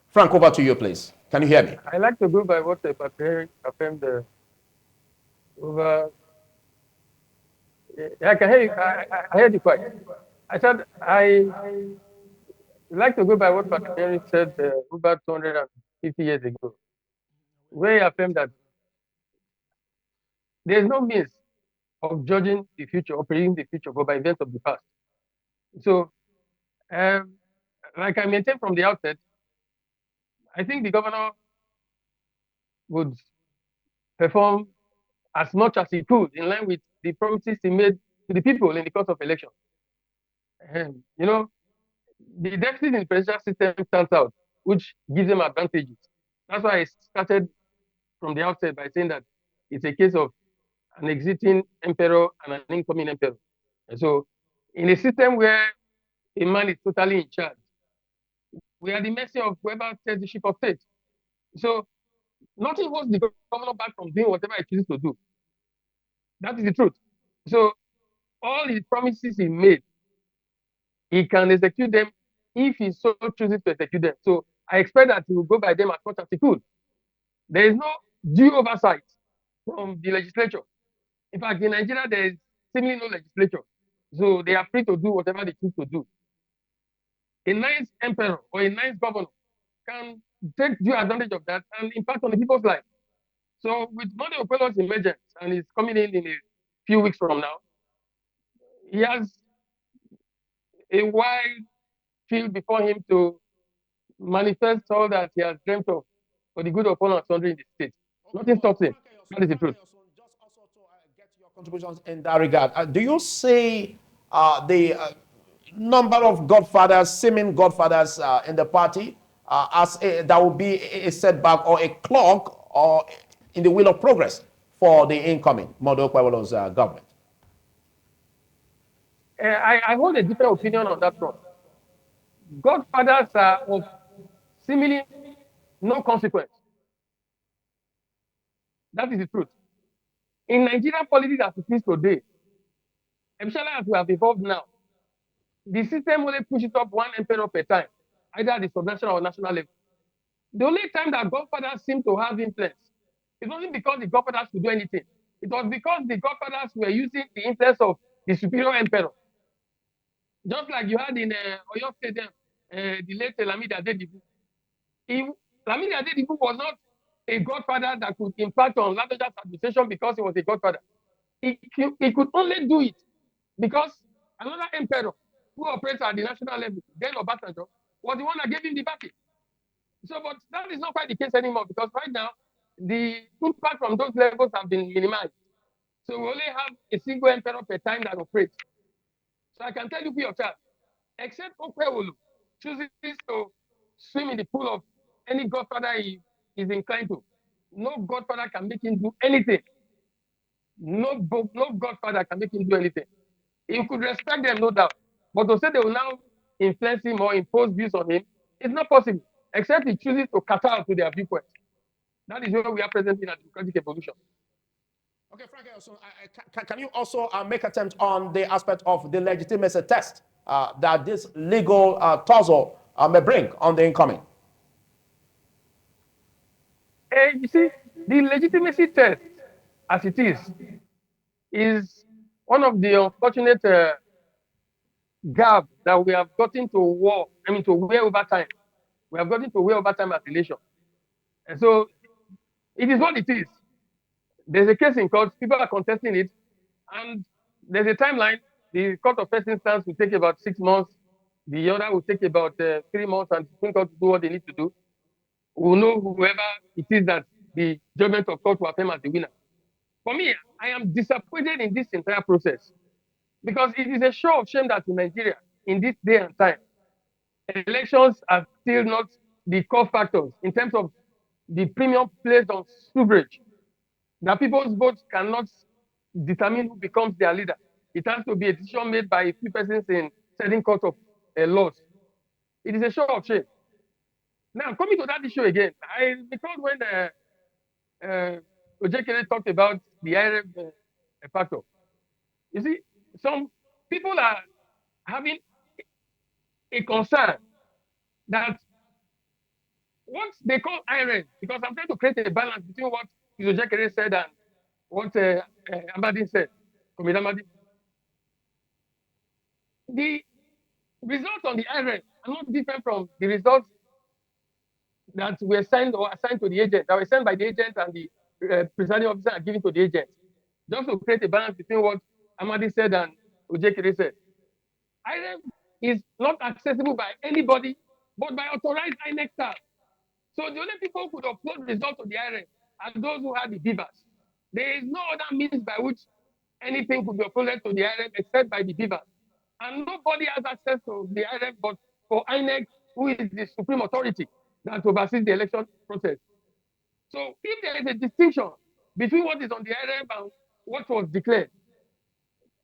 Frank, over to you, please. Can you hear me? I like to go by what the patriarch affirmed over. Yeah, I can hear you. I heard you quite. I said I like to go by what patriarch said over 250 years ago, where he affirmed that there is no means of judging the future or predicting the future but by events of the past. So, like I maintained from the outset, I think the governor would perform as much as he could in line with the promises he made to the people in the course of election. The deficit in the presidential system stands out, which gives them advantages. That's why I started from the outset by saying that it's a case of an exiting emperor and an incoming emperor. And so, in a system where a man is totally in charge, we are at the mercy of whoever takes the ship of state. So, nothing holds the governor back from doing whatever he chooses to do. That is the truth. So, all his promises he made, he can execute them if he so chooses to execute them. So, I expect that he will go by them as much as he could. There is no due oversight from the legislature. In fact, in Nigeria, there is seemingly no legislature. So they are free to do whatever they choose to do. A nice emperor or a nice governor can take due advantage of that and impact on the people's life. So with Monday Okpebholo's emergence, and he's coming in a few weeks from now, he has a wide field before him to manifest all that he has dreamt of for the good of all and sundry in the state. Nothing stops him. That is the truth. Just also to get your contributions in that regard, do you see the number of godfathers, seeming godfathers in the party, that will be a setback or a clog or in the wheel of progress for the incoming Mondo Okpebholo's government? I hold a different opinion on that front. Godfathers are of seemingly no consequence. That is the truth. In Nigerian politics as it is today, especially as we have evolved now, the system only pushes up one emperor per time, either at the subnational or national level. The only time that godfathers seem to have influence is only because the godfathers could do anything. It was because the godfathers were using the influence of the superior emperor. Just like you had in Oyo State, the late Lamidi Adedibu. Lamidi Adedibu was not a godfather that could impact on Ladoja's administration because he was a godfather. He could only do it because another emperor who operates at the national level, then Obasanjo, was the one that gave him the backing. So, but that is not quite the case anymore because right now, the impact from those levels have been minimized. So we only have a single emperor per time that operates. So I can tell you for your child, except Okpebholo chooses to swim in the pool of any godfather he is inclined to. No godfather can make him do anything. No godfather can make him do anything. He could respect them, no doubt. But to say they will now influence him or impose views on him, it's not possible, except he chooses to cater out to their viewpoints. That is where we are present in a democratic evolution. Okay, Frank, so can you also make attempt on the aspect of the legitimacy test that this legal tussle may bring on the incoming? You see, the legitimacy test, as it is one of the unfortunate gap that we have gotten to wear over time. We have gotten to wear over time as a nation. And so it is what it is. There's a case in court, people are contesting it, and there's a timeline. The court of first instance will take about 6 months. The other will take about 3 months, and the Supreme Court will do what they need to do. We'll know whoever it is that the judgment of court will affirm as the winner. For me, I am disappointed in this entire process because it is a show of shame that in Nigeria, in this day and time, elections are still not the core factors in terms of the premium placed on suffrage. That people's votes cannot determine who becomes their leader. It has to be a decision made by a few persons in certain court of laws. It is a show of shame. Now, coming to that issue again, I recall when Ojekere talked about the IRF factor. You see, some people are having a concern that what they call IRF, because I'm trying to create a balance between what Ojekere said and what Amadi said, Comrade Amadi. The results on the IRF are not different from the results that were signed or assigned to the agent, that were sent by the agent and the presiding officer are given to the agent. Just to create a balance between what Amadi said and Ojekere said. IRF is not accessible by anybody but by authorized INEC staff. So the only people who could upload results of the IRF are those who had the beavers. There is no other means by which anything could be uploaded to the IRF except by the beavers. And nobody has access to the IRF but for INEC, who is the supreme authority that oversees the election process. So if there is a distinction between what is on the IRF and what was declared,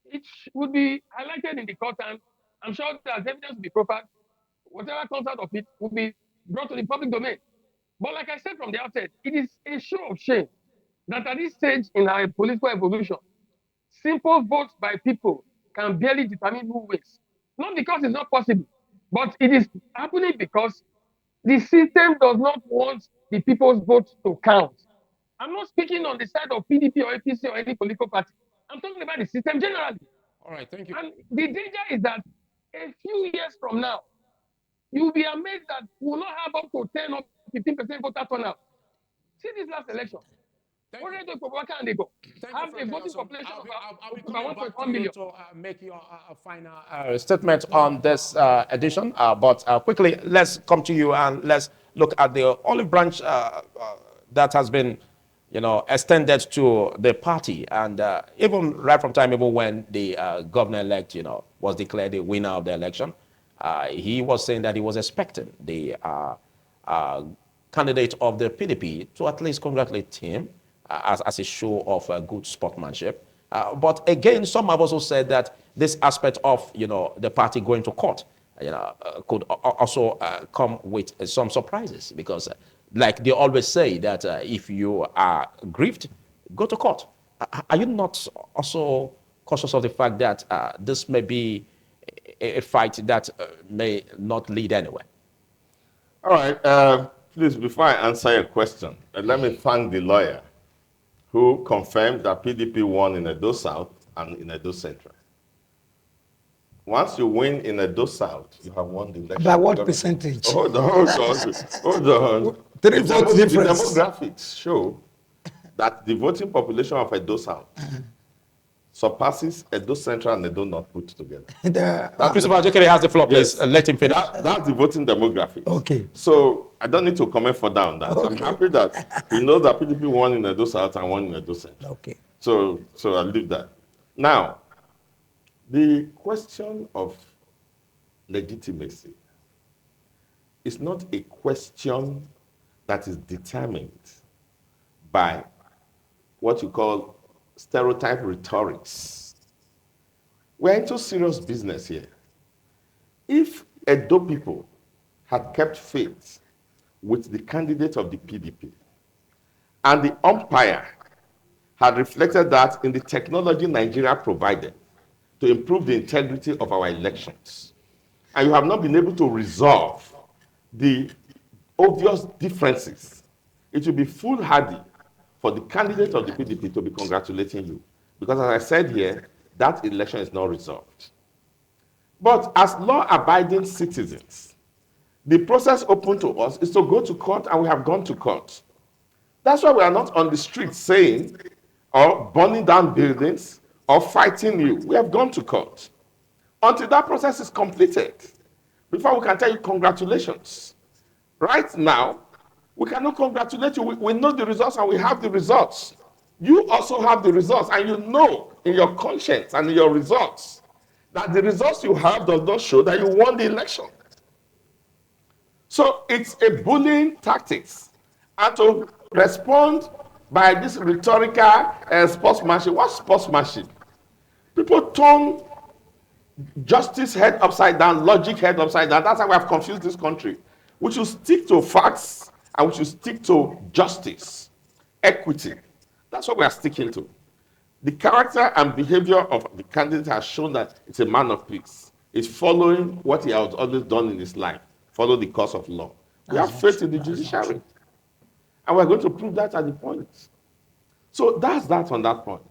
it would be highlighted in the court, and I'm sure that evidence will be proffered. Whatever comes out of it will be brought to the public domain. But like I said from the outset, it is a show of shame that at this stage in our political evolution, simple votes by people can barely determine who wins. Not because it's not possible, but it is happening because the system does not want the people's votes to count. I'm not speaking on the side of PDP or APC or any political party. I'm talking about the system generally. All right, thank you. And the danger is that a few years from now, you'll be amazed that we'll not have up to 10 or 15% voter turnout. See this last election. Where did they go? Have a voting population of about 1.1 million. To make your final statement on this edition. But quickly, let's come to you and let's look at the olive branch that has been, extended to the party. And even right from time, even when the governor-elect, was declared the winner of the election, he was saying that he was expecting the candidate of the PDP to at least congratulate him as a show of good sportsmanship. But again, some have also said that this aspect of, the party going to court, could also come with some surprises because, like they always say, that if you are grieved, go to court. Are you not also cautious of the fact that this may be a fight that may not lead anywhere? All right. Please, before I answer your question, let me thank the lawyer who confirmed that PDP won in Edo South and in Edo Central. Once you win in Edo South, you have won the election. By what percentage? Hold on. Three votes difference. The demographics show that the voting population of Edo South surpasses Edo Central and Edo North put together. Christopher Ajekere has the floor, please. Yes. Let him finish. That's the voting demographics. Okay. So I don't need to comment further on that. Okay. I'm happy that he knows that PDP won in Edo South and won in Edo Central. Okay. So I'll leave that. Now, the question of legitimacy is not a question that is determined by what you call stereotype rhetorics. We're into serious business here. If Edo people had kept faith with the candidate of the PDP and the umpire had reflected that in the technology Nigeria provided to improve the integrity of our elections, and you have not been able to resolve the obvious differences, it will be foolhardy for the candidate of the PDP to be congratulating you. Because as I said here, that election is not resolved. But as law-abiding citizens, the process open to us is to go to court, and we have gone to court. That's why we are not on the street saying, or burning down buildings, or fighting you. We have gone to court. Until that process is completed, before we can tell you congratulations. Right now, we cannot congratulate you. We know the results and we have the results. You also have the results, and you know in your conscience and in your results that the results you have does not show that you won the election. So it's a bullying tactics. And to respond by this rhetorical sportsmanship. What's sportsmanship? People turn justice head upside down, logic head upside down. That's how we have confused this country. We should stick to facts, and we should stick to justice, equity. That's what we are sticking to. The character and behavior of the candidate has shown that it's a man of peace. It's following what he has always done in his life, follow the course of law. We have faith in the judiciary. And we're going to prove that at the point. So that's that on that point.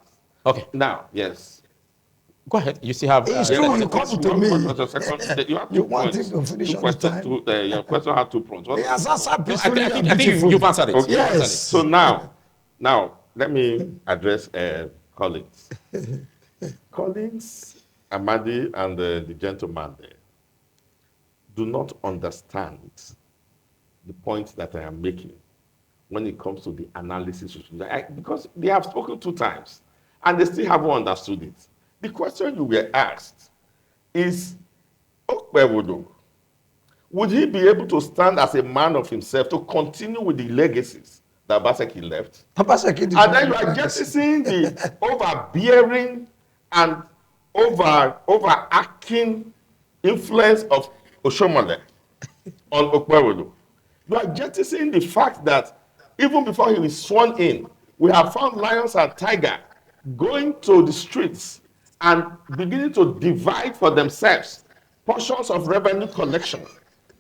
Okay. Now, yes. Go ahead. You still have... It's true, you come to me. You have You two want points. him to finish Two on the questions. time. Your question had 2 points. He has answered I peacefully and think beautifully. you've answered it. Okay. You've answered Yes. So now, let me address Collins. Collins, Amadi, and the gentleman there do not understand the point that I am making when it comes to the analysis. Because they have spoken 2 times, and they still haven't understood it. The question you were asked is, Okpebholo, would he be able to stand as a man of himself to continue with the legacies that Obaseki left? And then you are jettisoning the overbearing and overarching influence of Oshomole on Okpebholo. You are jettisoning the fact that even before he was sworn in, we have found lions and tiger going to the streets and beginning to divide for themselves portions of revenue collection.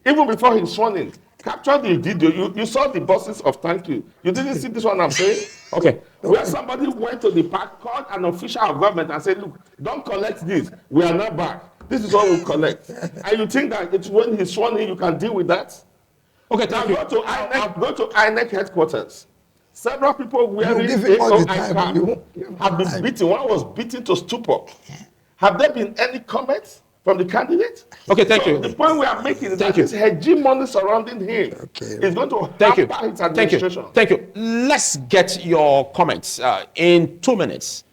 Even before he was sworn in, capture the video. You saw the buses of thank you. You didn't see this one I'm saying? Okay. Where somebody went to the park, called an official of government and said, look, don't collect this. We are not back. This is what we'll collect. And you think that it's when he's sworn in, you can deal with that? Okay, Now thank you. go to INEC headquarters. Several people wearing give him all the AOI time. card You give him have been beaten. One was beaten to stupor. Have there been any comments from the candidate? Okay, thank you. The point we are making is Thank that you. this hegemony surrounding him is going to Thank you. hamper his Thank you. administration. Thank you. Let's get your comments in 2 minutes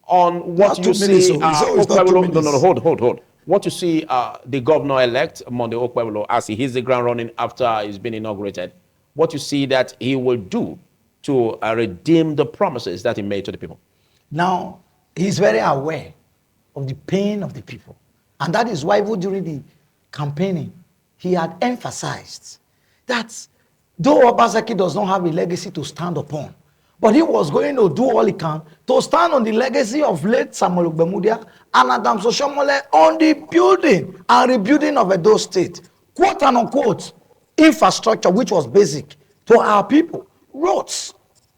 on what Not you 2 see. minutes, so it's always not 2 No, minutes. hold. What you see the governor-elect, Monday Okpebholo, as he hits the ground running after he's been inaugurated, what you see that he will do to redeem the promises that he made to the people. Now, he's very aware of the pain of the people. And that is why even during the campaigning, he had emphasized that though Obaseki does not have a legacy to stand upon, but he was going to do all he can to stand on the legacy of late Samuel Ogbemudia and Adams Oshomole on the building and rebuilding of Edo State. Quote and unquote, infrastructure which was basic to our people. Roads,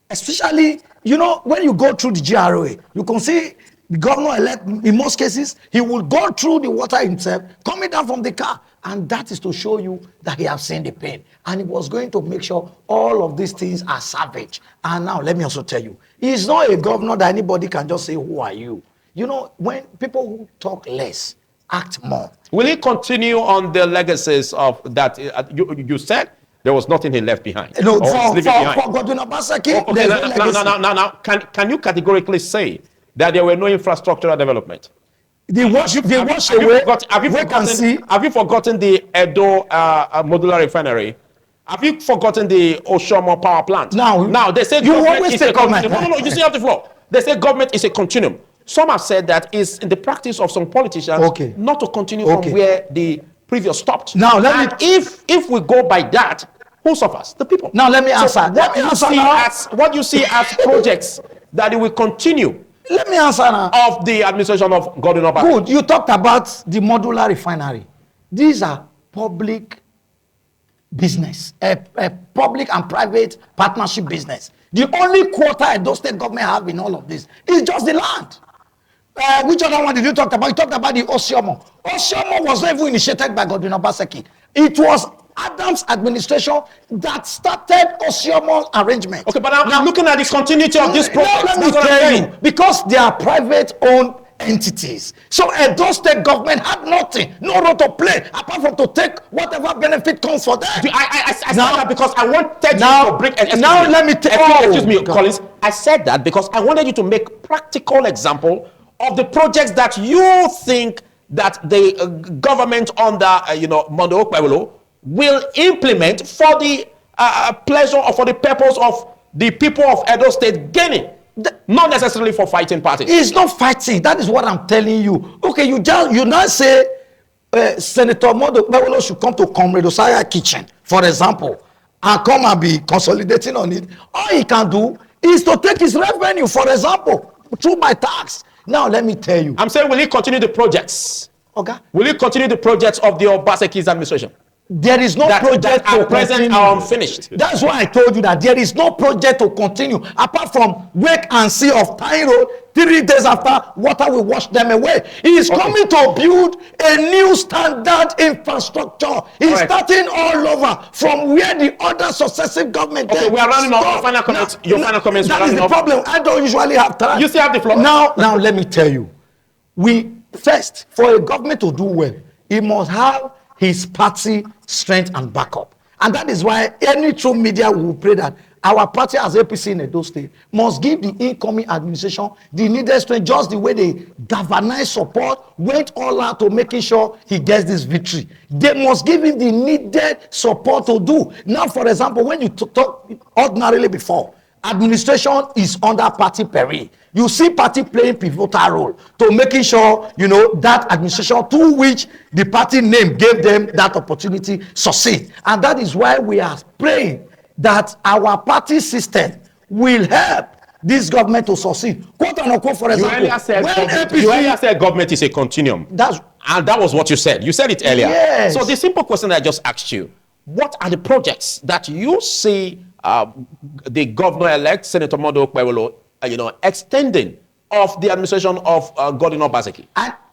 especially, you know, when you go through the GRA, you can see the governor-elect, in most cases, he will go through the water himself, coming down from the car. And that is to show you that he has seen the pain. And he was going to make sure all of these things are savage. And now, let me also tell you, he's not a governor that anybody can just say, who are you? You know, when people who talk less act more. Will he continue on the legacies of that? You said there was nothing he left behind. No, or he's leaving behind. for Godwin Obaseki, Okay, there's no legacy. now, can you categorically say that there were no infrastructural development? They wash away. Have you forgotten the Edo modular refinery? Have you forgotten the Oshomo power plant? Now they say you always say government. No, you see off the floor. They say government is a continuum. Some have said that is in the practice of some politicians not to continue from where the previous stopped. Now if we go by that, who suffers? The people. Now let me answer. What you see as projects that it will continue. Let me answer now. Of the administration of Godwin Obaseki. Good. You talked about the modular refinery. These are public business, a public and private partnership business. The only quota Edo State government have in all of this is just the land. Which other one did you talk about? You talked about the Oshomo. Oshomo was not even initiated by Godwin Obaseki. It was Adams' administration that started Oshomo arrangement. Okay, but I'm looking at the continuity of this project. Let me tell you, because they are private-owned entities. So Edo State government had nothing, no role to play, apart from to take whatever benefit comes for them. I said that because I wanted you to bring... Excuse me, Collins. I said that because I wanted you to make practical example of the projects that you think that the government under, Monday Okpebholo will implement for the pleasure or for the purpose of the people of Edo State gaining. Not necessarily for fighting parties. It's not fighting. That is what I'm telling you. Okay, you now say Senator Monday Okpebholo should come to Comrade Osaya kitchen, for example, and come and be consolidating on it. All he can do is to take his revenue, for example, through my tax. Now let me tell you. I'm saying, will he continue the projects? Okay. Will he continue the projects of the Obaseki's administration? There is no project that to present continue. are unfinished. That's why I told you that there is no project to continue apart from wait and see of tying road 3 days after water will wash them away. He is coming to build a new standard infrastructure. He's starting all over from where the other successive government. Okay, we are running off. Final comments. Your final comments. That is the problem. I don't usually have time. You still have the floor. Now let me tell you. First, for a government to do well, it must have his party strength and backup. And that is why any true media will pray that our party as APC in Edo State must give the incoming administration the needed strength, just the way they galvanized support, went all out to making sure he gets this victory. They must give him the needed support to do. Now, for example, when you talk ordinarily before, administration is under party peril. You see party playing pivotal role to making sure, that administration to which the party name gave them that opportunity succeed. And that is why we are praying that our party system will help this government to succeed. Quote unquote, for example, you earlier said government is a continuum. And that was what you said. You said it earlier. Yes. So the simple question I just asked you, what are the projects that you see the governor-elect, Senator Monday Okpebholo, extending of the administration of Godwin Obaseki?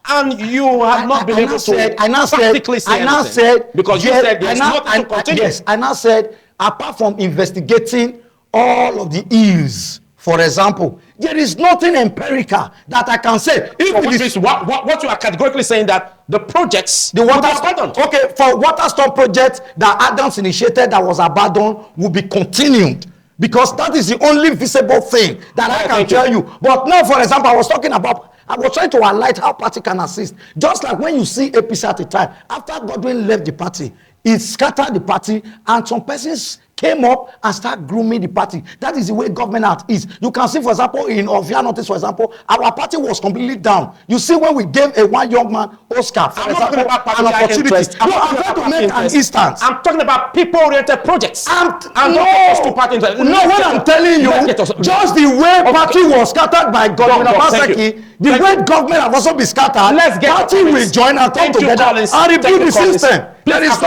And you have not been able to practically say anything. I now said, because you said there's nothing to continue. Yes, I now said, apart from investigating all of the ills, for example, there is nothing empirical that I can say. What you are categorically saying that the projects, for Waterstone project that Adams initiated that was abandoned will be continued, because that is the only visible thing that I can tell you. But now, for example, I was trying to highlight how party can assist. Just like when you see APC at the time, after Godwin left the party, it scattered the party, and some persons came up and started grooming the party. That is the way government act is. You can see, for example, in Ovia Notice, for example, our party was completely down. You see, when we gave one young man Oscar, for example, an opportunity. I'm trying to make an instance. I'm talking about people-oriented projects. What I'm telling you, just the way party was scattered by Godwin Obaseki, the way government have also been scattered, party will join and come together and rebuild the system. There's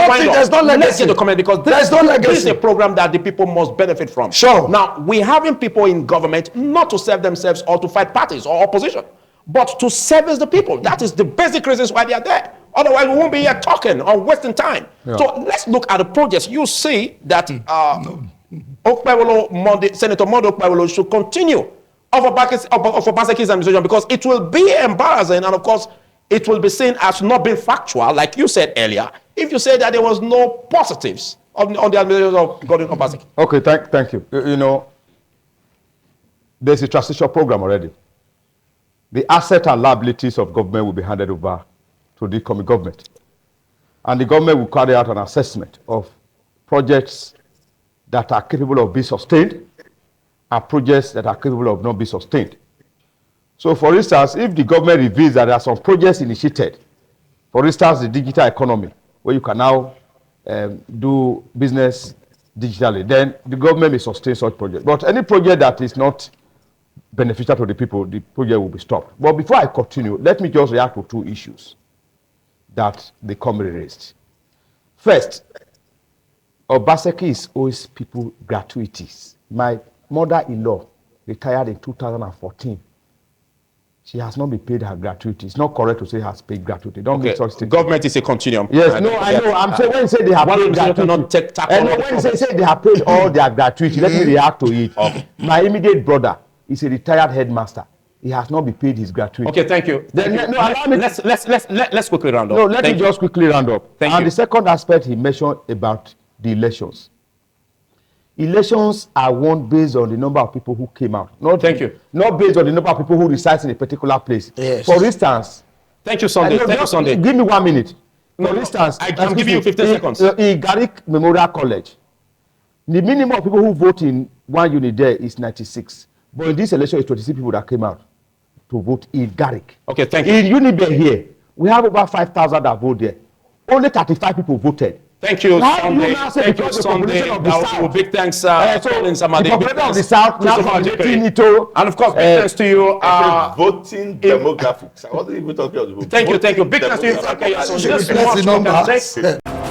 no legacy. Let's get the comment, because there's no legacy. This is a program that the people must benefit from. Sure. Now, we're having people in government not to serve themselves or to fight parties or opposition, but to service the people. That is the basic reasons why they are there. Otherwise, we won't be here talking or wasting time. Yeah. So let's look at the projects. You see that Senator Monday Okpebholo should continue Obaseki's administration, because it will be embarrassing, and of course, it will be seen as not being factual, like you said earlier, if you say that there was no positives on the administration of Godwin Obaseki. Okay, thank you. You know, there's a transition program already. The assets and liabilities of government will be handed over to the incoming government. And the government will carry out an assessment of projects that are capable of being sustained and projects that are capable of not being sustained. So, for instance, if the government reveals that there are some projects initiated, for instance, the digital economy, where you can now do business digitally, then the government may sustain such projects. But any project that is not beneficial to the people, the project will be stopped. But before I continue, let me just react to two issues that the committee raised. First, Obaseki is always people gratuities. My mother-in-law retired in 2014. She has not been paid her gratuity. It's not correct to say has paid gratuity. Don't make such things. Government is a continuum. Yes, no, I know. I'm saying when you say they have paid gratuity, when you say they have paid all their gratuity, let me react to it. Okay. My immediate brother is a retired headmaster. He has not been paid his gratuity. Okay, thank you. Let's quickly round up. No, let me just quickly round up. Thank you. And the second aspect he mentioned about the elections. Elections are won based on the number of people who came out. Not based on the number of people who reside in a particular place. Yes. For instance, thank you, Sunday. Give me 1 minute. For instance, I'm giving you 15 seconds. In Garrick Memorial College, the minimum of people who vote in one unit there is 96. But in this election, it's 26 people that came out to vote in Garrick. Okay, thank you. In Unibe here, we have over 5,000 that vote there. Only 35 people voted. Thank you, Sunday. Thank you, Sunday. Big thanks, Colin Samade. The population of the South now and of course, big thanks to you. Voting demographics. I wasn't even talking about the voting. Thank you. Big thanks to you. Okay, just the numbers.